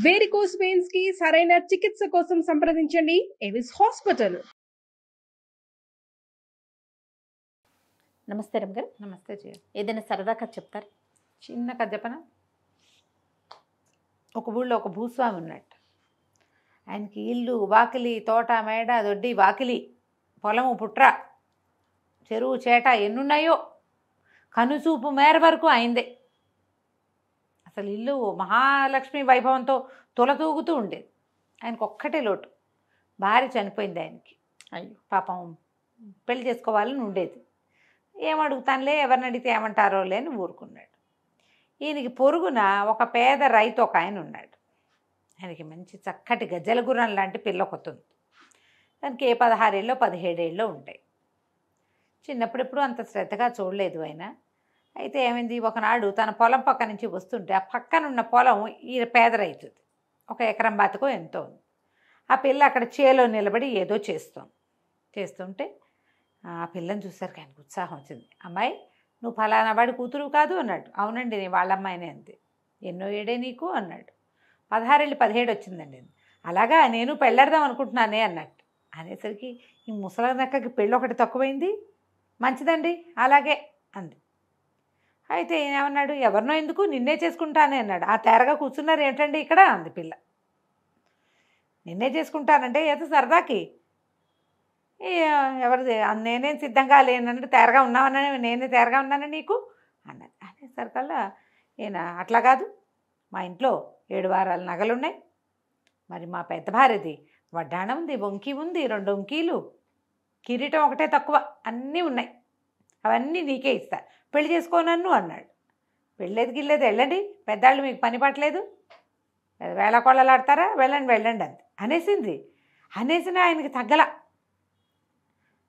Varicose veins కి సరైన చికిత్స కోసం సంప్రదించండి ఎవిస్ హాస్పిటల్. నమస్తే రమ్ గారు. నమస్తే జయ. ఏదైనా సరదా కథ చెప్తారు? చిన్న కథ చెప్పన. ఒక ఊళ్ళో ఒక భూస్వామి ఉన్నట్టు. ఆయనకి ఇల్లు, వాకిలి, తోట, మేడ, దొడ్డి, వాకిలి, పొలము, పుట్ర, చెరువు, చేట ఎన్నున్నాయో కనుచూపు మేర వరకు అయిందే. అసలు ఇల్లు మహాలక్ష్మి వైభవంతో తొలతూగుతూ ఉండేది. ఆయనకు ఒక్కటే లోటు, భార్య చనిపోయింది ఆయనకి. అయ్యో పాపం, పెళ్లి చేసుకోవాలని ఉండేది. ఏమడుగుతానులే, ఎవరిని అడిగితే ఏమంటారో లేని ఊరుకున్నాడు. ఈయనకి పొరుగున ఒక పేద రైతు ఒక ఆయన ఉన్నాడు. ఆయనకి మంచి చక్కటి గజ్జల గుర్రం లాంటి పిల్ల కొత్తుంది. దానికి 16 ఏళ్ళో 17 ఏళ్ళో ఉంటాయి. చిన్నప్పుడెప్పుడు అంత శ్రద్ధగా చూడలేదు ఆయన. అయితే ఏమైంది, ఒకనాడు తన పొలం పక్క నుంచి వస్తుంటే ఆ పక్కనున్న పొలం ఈ పేద రైతుది. 1 ఎకరం బాతకో ఎంతో ఉంది. ఆ పిల్ల అక్కడ చేలో నిలబడి ఏదో చేస్తుంటే ఆ పిల్లని చూసరికి ఆయనకు ఉత్సాహం వచ్చింది. అమ్మాయి, నువ్వు ఫలానా వాడి కూతురు కాదు అన్నాడు. అవునండి, నేను వాళ్ళ అమ్మాయినే అంతే. ఎన్నో ఏడే నీకు అన్నాడు. 16 ఏళ్ళు 17 వచ్చిందండి. అలాగా, నేను పెళ్ళాడదాం అనుకుంటున్నానే అన్నట్టు. అనేసరికి ఈ ముసలి నక్కకి పెళ్ళి ఒకటి తక్కువైంది. మంచిదండి, అలాగే అంది. అయితే ఏమన్నాడు, ఎవరినో ఎందుకు, నిన్నే చేసుకుంటానే అన్నాడు. ఆ తేరగా కూర్చున్నారు ఏంటండి ఇక్కడ అంది పిల్ల. నిన్నే చేసుకుంటానంటే ఏదో సరదాకి, ఎవరిది, నేనేం సిద్ధంగా లేనంటే తేరగా ఉన్నావని, నేనే తేరగా ఉన్నాను నీకు అన్నది. అనేసరికల్లా ఈయన, అట్లా కాదు, మా ఇంట్లో 7 వారాల నగలున్నాయి, మరి మా పెద్ద భార్యది వడ్డాణం ఉంది, వంకి ఉంది, 2 వంకీలు, కిరీటం ఒకటే తక్కువ, అన్నీ ఉన్నాయి, అవన్నీ నీకే ఇస్తా, పెళ్లి చేసుకోనన్ను అన్నాడు. వెళ్ళేది గిల్లేదు, వెళ్ళండి, పెద్దాళ్ళు మీకు పని పట్టలేదు, వేళకోళ్ళలాడతారా, వెళ్ళండి అంది. అనేసిన ఆయనకి తగ్గల.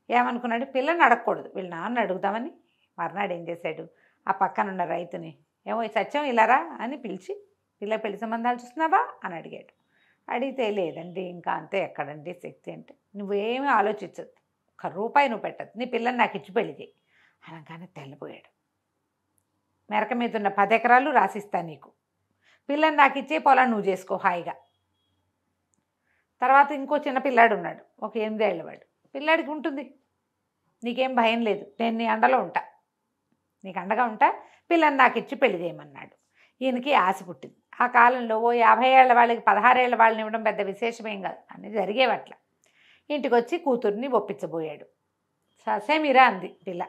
ఏమనుకున్నాడు, పిల్లని అడగకూడదు, వీళ్ళ నాన్న అడుగుదామని మర్నాడు ఏం చేశాడు, ఆ పక్కనున్న రైతుని, ఏమో సత్యం ఇలారా అని పిలిచి, పిల్ల పెళ్లి సంబంధాలు చూస్తున్నావా అని అడిగాడు. అడిగితే, లేదండి ఇంకా అంతే, ఎక్కడండి శక్తి అంటే, నువ్వేమీ ఆలోచించద్దు, 1 రూపాయి నువ్వు పెట్టద్దు, నీ పిల్లని నాకు ఇచ్చి పెళ్లి చేయి అనగానే తెల్లపోయాడు. మెరక మీద ఉన్న 10 ఎకరాలు రాసిస్తా నీకు, పిల్లని నాకు ఇచ్చే, పొలం నువ్వు చేసుకో హాయిగా. తర్వాత ఇంకో చిన్న పిల్లాడు ఉన్నాడు, ఒక 8 ఏళ్ళవాడు. పిల్లాడికి ఉంటుంది, నీకేం భయం లేదు, నేను నీ అండలో ఉంటా, నీకు అండగా ఉంటా, పిల్లని నాకు ఇచ్చి పెళ్లి చేయమన్నాడు. ఈయనకి ఆశ పుట్టింది. ఆ కాలంలో ఓ 50 ఏళ్ల వాళ్ళకి 16 ఏళ్ల వాళ్ళని ఇవ్వడం పెద్ద విశేషమేం కాదు, అని జరిగేవట్ల. ఇంటికి వచ్చి కూతుర్ని ఒప్పించబోయాడు. ససేమిరా అంది పిల్ల,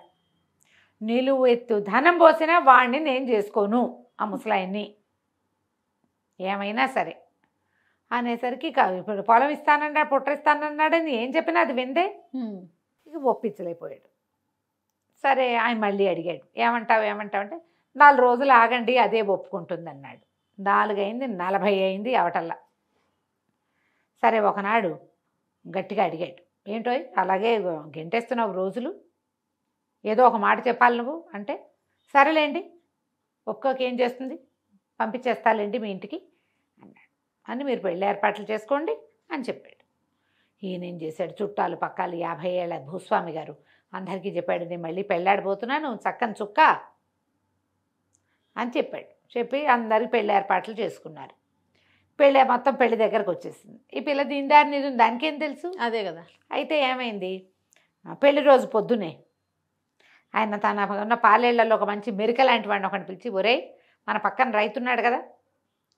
నిలువు ఎత్తు ధనం పోసినా వాడిని నేను చేసుకోను, ఆ ముసలాయన్ని ఏమైనా సరే అనేసరికి, ఇప్పుడు పొలం ఇస్తానన్నాడు, పుట్టిస్తానన్నాడని ఏం చెప్పినా అది విందే. ఇక ఒప్పించలేకపోయాడు. సరే, ఆయన మళ్ళీ అడిగాడు, ఏమంటావు అంటే 4 రోజులు ఆగండి, అదే ఒప్పుకుంటుంది అన్నాడు. 4 అయింది, 40 అయింది అవటల్లా. సరే, ఒకనాడు గట్టిగా అడిగాడు, ఏంటో అలాగే గెంటేస్తున్నావు రోజులు, ఏదో ఒక మాట చెప్పాలి నువ్వు అంటే, సరేలేండి, ఒక్కొక్కేం చేస్తుంది, పంపించేస్తాలేండి మీ ఇంటికి అన్నాడు. అని మీరు పెళ్ళి ఏర్పాట్లు చేసుకోండి అని చెప్పాడు. ఈయనేం చేశాడు, చుట్టాలు పక్కాలు 50 ఏళ్ల భూస్వామి గారు అందరికీ చెప్పాడు, నేను మళ్ళీ పెళ్ళాడిపోతున్నాను, చక్కని చుక్క అని చెప్పాడు. చెప్పి అందరికి పెళ్ళి ఏర్పాట్లు చేసుకున్నారు. మొత్తం పెళ్లి దగ్గరకు వచ్చేసింది. ఈ పిల్ల దీనిదారిని దానికేం తెలుసు, అదే కదా. అయితే ఏమైంది, పెళ్లి రోజు పొద్దునే ఆయన తన ఉన్న పాలేళ్లలో ఒక మంచి మెరిక లాంటి వాడిని ఒకటి పిలిచి, ఒరేయ్, మన పక్కన రైతు ఉన్నాడు కదా,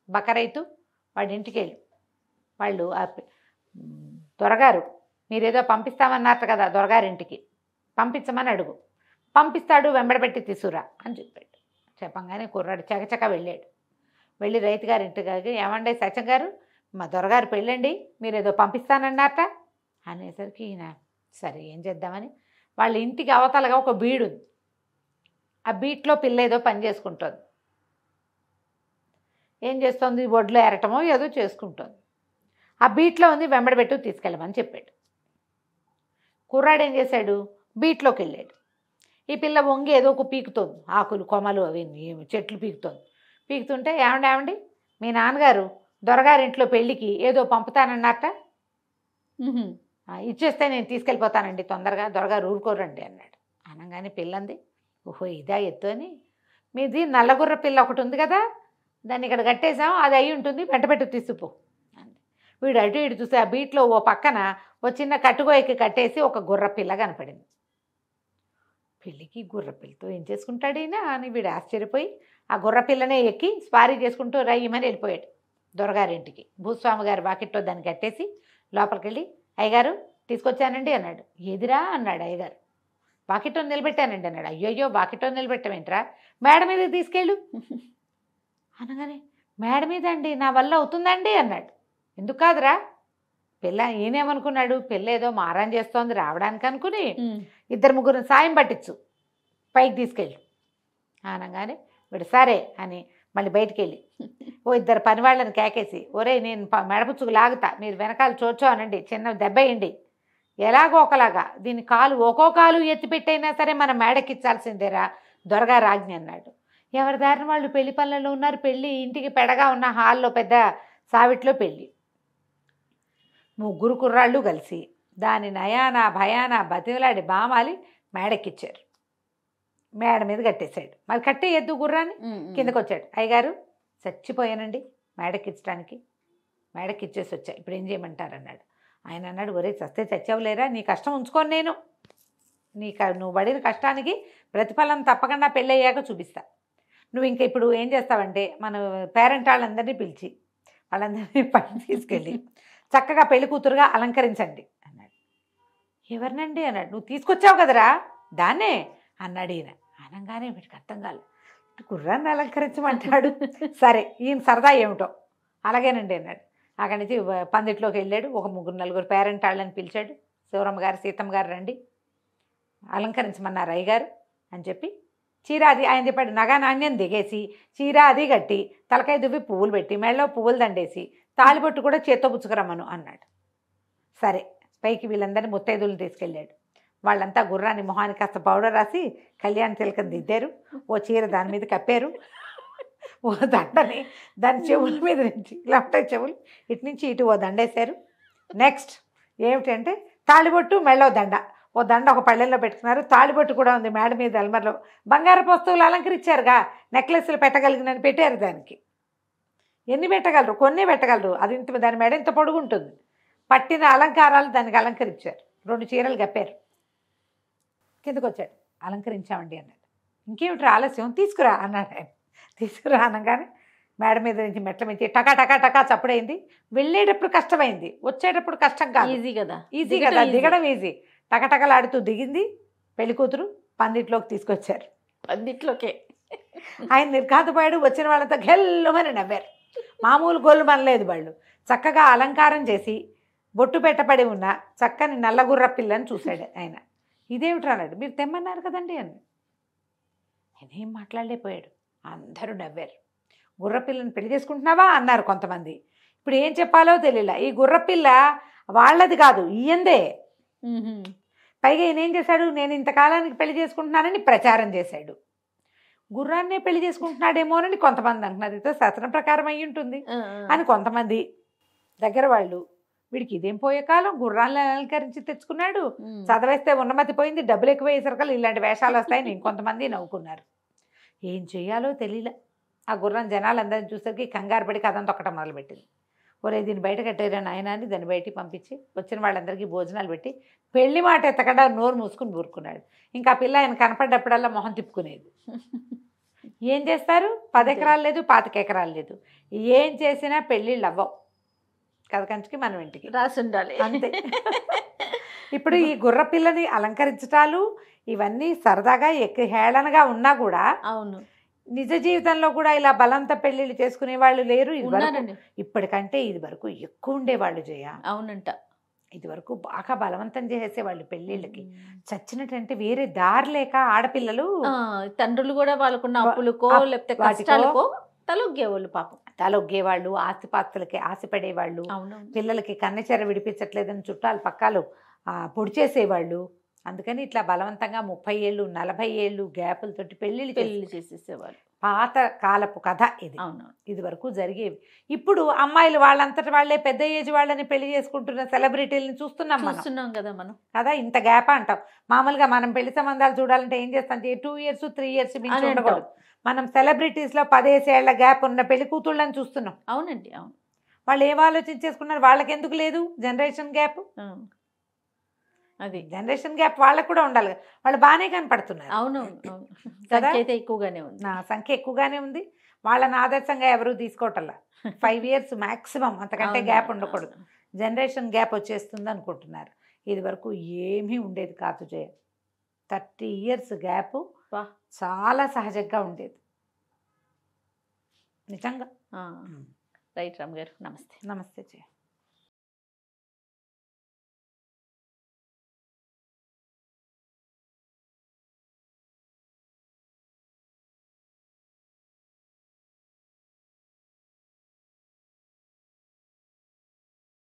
బక్క రైతు, వాడి ఇంటికి వెళ్ళి, వాళ్ళు దొరగారు మీరేదో పంపిస్తామన్నారు కదా, దొరగారింటికి పంపించమని అడుగు, పంపిస్తాడు, వెంబడబెట్టి తీసుకురా అని చెప్పాడు. చెప్పంగానే కుర్రాడు చకచక వెళ్ళాడు. వెళ్ళి రైతు గారి ఇంటికి, ఏమండే సత్యం గారు, మా దొరగారు పెళ్ళండి, మీరేదో పంపిస్తానన్నారట అనేసరికి ఈయన, సరే ఏం చేద్దామని వాళ్ళ ఇంటికి అవతలగా ఒక బీడు ఉంది. ఆ బీట్లో పిల్ల ఏదో పని చేసుకుంటుంది. ఏం చేస్తుంది, ఒడ్లో ఎరటమో ఏదో చేసుకుంటుంది. ఆ బీట్లో ఉంది, వెంబడబెట్టు తీసుకెళ్ళమని చెప్పాడు. కుర్రాడు ఏం చేశాడు, బీట్లోకి వెళ్ళాడు. ఈ పిల్ల వంగి ఏదో ఒక పీకుతోంది, ఆకులు కొమ్మలు అవి చెట్లు పీకుతుంటే, ఏమండి మీ నాన్నగారు దొరగారింట్లో పెళ్ళికి ఏదో పంపుతానన్నట్ట, ఇచ్చేస్తే నేను తీసుకెళ్ళిపోతానండి తొందరగా, దొరగారు ఊరుకోరండి అన్నాడు. అనగానే పిల్లంది, ఓహో ఇదా ఎత్తు అని, మీది నల్లగుర్ర పిల్ల ఒకటి ఉంది కదా, దాన్ని ఇక్కడ కట్టేసాం, అది అయి ఉంటుంది, వెంటబెట్టు తీసుకుపో అంది. వీడు అటు ఇటు చూస్తే ఆ బీట్లో ఓ పక్కన ఓ చిన్న కట్టుకోయకి కట్టేసి ఒక గుర్ర పిల్ల కనపడింది. పెళ్ళికి గుర్రపిల్లతో ఏం చేసుకుంటాడు ఈయన అని వీడు ఆశ్చర్యపోయి ఆ గుర్రపిల్లనే ఎక్కి స్పారీ చేసుకుంటూ రయ్యమని వెళ్ళిపోయాడు దొరగారింటికి. భూస్వామి గారు వాకిట్లో దాన్ని కట్టేసి లోపలికి వెళ్ళి, అయ్యగారు తీసుకొచ్చానండి అన్నాడు. ఎదిరా అన్నాడు అయ్యగారు. వాకిట్లో నిలబెట్టానండి అన్నాడు. అయ్యోయ్యో వాకిట్లో నిలబెట్టమేంట్రా, మేడ మీద తీసుకెళ్ళు అనగానే, మేడ మీద అండి, నా వల్ల అవుతుందండి అన్నాడు. ఎందుకు కాదురా, పిల్ల ఈయనేమనుకున్నాడు, పిల్ల ఏదో మారం చేస్తోంది రావడానికి అనుకుని 2-3 సాయం పట్టించు, పైకి తీసుకెళ్ళి అనగానే వీడు సరే అని మళ్ళీ బయటికి వెళ్ళి ఓ 2 పనివాళ్ళని కేకేసి, ఒరే నేను మెడపుచ్చుకు లాగుతా, మీరు వెనకాల చోచో అనండి, చిన్న దెబ్బ వేయండి, ఎలాగో ఒకలాగా దీని కాలు ఒక్కో కాలు ఎత్తిపెట్టైనా సరే మనం మేడకిచ్చాల్సిందేరా దొరగారు ఆజ్ఞ అన్నాడు. ఎవరి దారిన వాళ్ళు పెళ్లి పనులలో ఉన్నారు. పెళ్ళి ఇంటికి పెడగా ఉన్న హాల్లో పెద్ద సావిట్లో పెళ్ళి. 3 కుర్రాళ్ళు కలిసి దాని నయాన భయాన బతిలాడి బామాలి మేడెక్కిచ్చారు. మేడ మీద కట్టేశాడు. మరి కట్టేయద్దు గుర్రాన్ని, కిందకు వచ్చాడు. అయ్యగారు చచ్చిపోయానండి మేడెక్కించడానికి, మేడెక్కిచ్చేసి వచ్చా, ఇప్పుడు ఏం చేయమంటారు అన్నాడు. ఆయన అన్నాడు, ఒరే చస్తే చచ్చావులేరా, నీ కష్టం ఉంచుకోను నేను, నువ్వు పడిన కష్టానికి ప్రతిఫలం తప్పకుండా పెళ్ళయ్యాక చూపిస్తా. నువ్వు ఇంకా ఇప్పుడు ఏం చేస్తావంటే మన పేరెంట్ వాళ్ళందరినీ పిలిచి వాళ్ళందరినీ పైకి తీసుకెళ్ళి చక్కగా పెళ్లి కూతురుగా అలంకరించండి అన్నాడు. ఎవరినండి అన్నాడు. నువ్వు తీసుకొచ్చావు కదరా దాన్నే అన్నాడు ఈయన. అనగానే వీడికి అర్థం కాలేదు, గుర్రాన్ని అలంకరించమంటాడు. సరే ఈయన సరదా ఏమిటో, అలాగేనండి అన్నాడు. అక్కడి నుంచి పందిట్లోకి వెళ్ళాడు. ఒక 3-4 పేరెంట్ వాళ్ళని పిలిచాడు. శివరమ్మ గారు సీతమ్మ గారు రండి అలంకరించమన్నారు అయ్యగారు అని చెప్పి, చీర అది ఆయన చెప్పాడు, నగా నాణ్యం దిగేసి చీర అది కట్టి తలకాయ దువ్వి పువ్వులు పెట్టి మెళ్ళలో పువ్వులు దండేసి తాళిబొట్టు కూడా చేత్తో పుచ్చుకురమ్మను అన్నాడు. సరే పైకి వీళ్ళందరినీ ముత్తైదులను తీసుకెళ్ళాడు. వాళ్ళంతా గుర్రాన్ని మొహానికి కాస్త పౌడర్ రాసి కళ్యాణ తిలకం దిద్దారు. ఓ చీర దాని మీద కప్పారు, ఓ దండని దాని చెవుల మీద నుంచి ఇలా ఉంటాయి చెవులు, ఇటు నుంచి ఇటు ఓ దండేశారు. నెక్స్ట్ ఏమిటంటే తాళిబొట్టు మెళ్ళో దండ, ఓ దండ ఒక పళ్ళెల్లో పెట్టుకున్నారు. తాళిబొట్టు కూడా ఉంది మేడ మీద అల్మర్లో. బంగారపు వస్తువులు అలంకరించారుగా, నెక్లెస్లు పెట్టగలిగినని పెట్టారు. దానికి ఎన్ని పెట్టగలరు, కొన్ని పెట్టగలరు. అది ఇంత దాని మెడ ఇంత పొడుగుంటుంది. పట్టిన అలంకారాలు దానికి అలంకరించారు. 2 చీరలు కప్పారు. కిందకు వచ్చాడు. అలంకరించామండి అన్నాడు. ఇంకేమిటి ఆలస్యం, తీసుకురా అన్నాడు ఆయన. తీసుకురా అనగానే మేడ మీద నుంచి మెట్ల మీద టకా టకా టకా చప్పుడైంది. వెళ్ళేటప్పుడు కష్టమైంది, వచ్చేటప్పుడు కష్టం కాదు, ఈజీ కదా దిగడం ఈజీ. టకటకలాడుతూ దిగింది. పెళ్లి కూతురు పందిట్లోకి తీసుకొచ్చారు. పందిట్లోకే ఆయన నిర్ఘాతపోయాడు. వచ్చిన వాళ్ళంతా గెల్లమని నవ్వారు. మామూలు గొల్లు మనలేదు. వాళ్ళు చక్కగా అలంకారం చేసి బొట్టు పెట్టబడి ఉన్న చక్కని నల్లగుర్ర పిల్లని చూశాడు ఆయన. ఇదేమిట్రా అన్నాడు. మీరు తెమ్మన్నారు కదండి అని. ఆయన ఏం మాట్లాడలేకపోయాడు. అందరూ నవ్వారు. గుర్రపిల్లని పెళ్లి చేసుకుంటున్నావా అన్నారు కొంతమంది. ఇప్పుడు ఏం చెప్పాలో తెలియలా. ఈ గుర్రపిల్ల వాళ్ళది కాదు, ఈయందే. పైగా ఈయన ఏం చేశాడు, నేను ఇంతకాలానికి పెళ్లి చేసుకుంటున్నానని ప్రచారం చేశాడు. గుర్రాన్నే పెళ్లి చేసుకుంటున్నాడేమోనని కొంతమంది అంటున్నారు. ఇదో శాస్త్రం ప్రకారం అయ్యి ఉంటుంది అని కొంతమంది. దగ్గర వాళ్ళు వీడికి ఇదేం పోయే కాలం, గుర్రాలను అలంకరించి తెచ్చుకున్నాడు, చదవేస్తే ఉన్నమతి పోయింది, డబ్బులు ఎక్కువ వేసరికలు ఇలాంటి వేషాలు వస్తాయని ఇంకొంతమంది నవ్వుకున్నారు. ఏం చెయ్యాలో తెలియలే. ఆ గుర్రం జనాలందరినీ చూసరికి కంగారు పడి కథం తొక్కటం మొదలుపెట్టింది. ఒరే దీన్ని బయట కట్టారా నాయన అని దాన్ని బయటికి పంపించి వచ్చిన వాళ్ళందరికీ భోజనాలు పెట్టి పెళ్లి మాట ఎత్తకుండా నోరు మూసుకుని ఊరుకున్నాడు. ఇంకా పిల్ల ఆయన కనపడ్డప్పుడల్లా మొహం తిప్పుకునేది. ఏం చేస్తారు, 10 ఎకరాలు లేదు, 25 ఎకరాలు లేదు, ఏం చేసినా పెళ్ళిళ్ళు అవ్వవు కథ కంచికి మనం ఇంటికి రాసి ఉండాలి అంతే. ఇప్పుడు ఈ గుర్ర పిల్లని అలంకరించటాలు ఇవన్నీ సరదాగా హేళనగా ఉన్నా కూడా, అవును, నిజ జీవితంలో కూడా ఇలా బలంత పెళ్లిళ్ళు చేసుకునే వాళ్ళు లేరు. ఇప్పటికంటే ఇది వరకు ఎక్కువ ఉండేవాళ్ళు జయ. అవునంట. ఇది వరకు బాగా బలవంతం చేసేవాళ్ళు పెళ్లిళ్ళకి. చచ్చినట్టంటే వేరే దారి లేక ఆడపిల్లలు తండ్రులు కూడా వాళ్ళకున్న అప్పులకో లేకపోతే కష్టాలకో తలొగ్గేవాళ్ళు. పాపం తలొగ్గేవాళ్ళు, ఆస్తిపాస్తులకి ఆశపడేవాళ్ళు, పిల్లలకి కన్నెచెర విడిపించట్లేదని చుట్టాలు పక్కాలు పొడి చేసేవాళ్ళు. అందుకని ఇట్లా బలవంతంగా 30 ఏళ్ళు 40 ఏళ్ళు గ్యాపులతోటి పెళ్ళిళ్ళు చేసేసేవాళ్ళు. పాత కాలపు కథ ఇది. అవును, ఇది వరకు జరిగేవి. ఇప్పుడు అమ్మాయిలు వాళ్ళంతటి వాళ్ళే పెద్ద ఏజ్ వాళ్ళని పెళ్లి చేసుకుంటున్న సెలబ్రిటీలను చూస్తున్నాం కదా మనం. కదా ఇంత గ్యాప్ అంటాం. మామూలుగా మనం పెళ్లి సంబంధాలు చూడాలంటే ఏం చేస్తాం, 2 years 3 years మించి ఉండకూడదు. మనం సెలబ్రిటీస్లో 10 ఏళ్ల గ్యాప్ ఉన్న పెళ్లి కూతుళ్ళని చూస్తున్నాం. అవునండి, అవును. వాళ్ళు ఏం ఆలోచించేసుకున్నారు, వాళ్ళకి ఎందుకు లేదు జనరేషన్ గ్యాప్? అది జనరేషన్ గ్యాప్ వాళ్ళకు కూడా ఉండాలి కదా. వాళ్ళు బాగానే కనపడుతున్నారు. అవునవును, అవును. కదా? సంఖ్య అయితే ఎక్కువగానే ఉంది. నా సంఖ్య ఎక్కువగానే ఉంది. వాళ్ళని ఆదర్శంగా ఎవరు తీసుకోవటంలా. 5 ఇయర్స్ మ్యాక్సిమం, అంతకంటే అవును, గ్యాప్ ఉండకూడదు. అవును. జనరేషన్ గ్యాప్ వచ్చేస్తుంది అనుకుంటున్నారు. ఇది వరకు ఏమీ ఉండేది కాదు జయ. 30 ఇయర్స్ గ్యాప్ వా. చాలా సహజంగా ఉండేది నిజంగా. రైట్ రామ్ గారు, నమస్తే. నమస్తే జయ.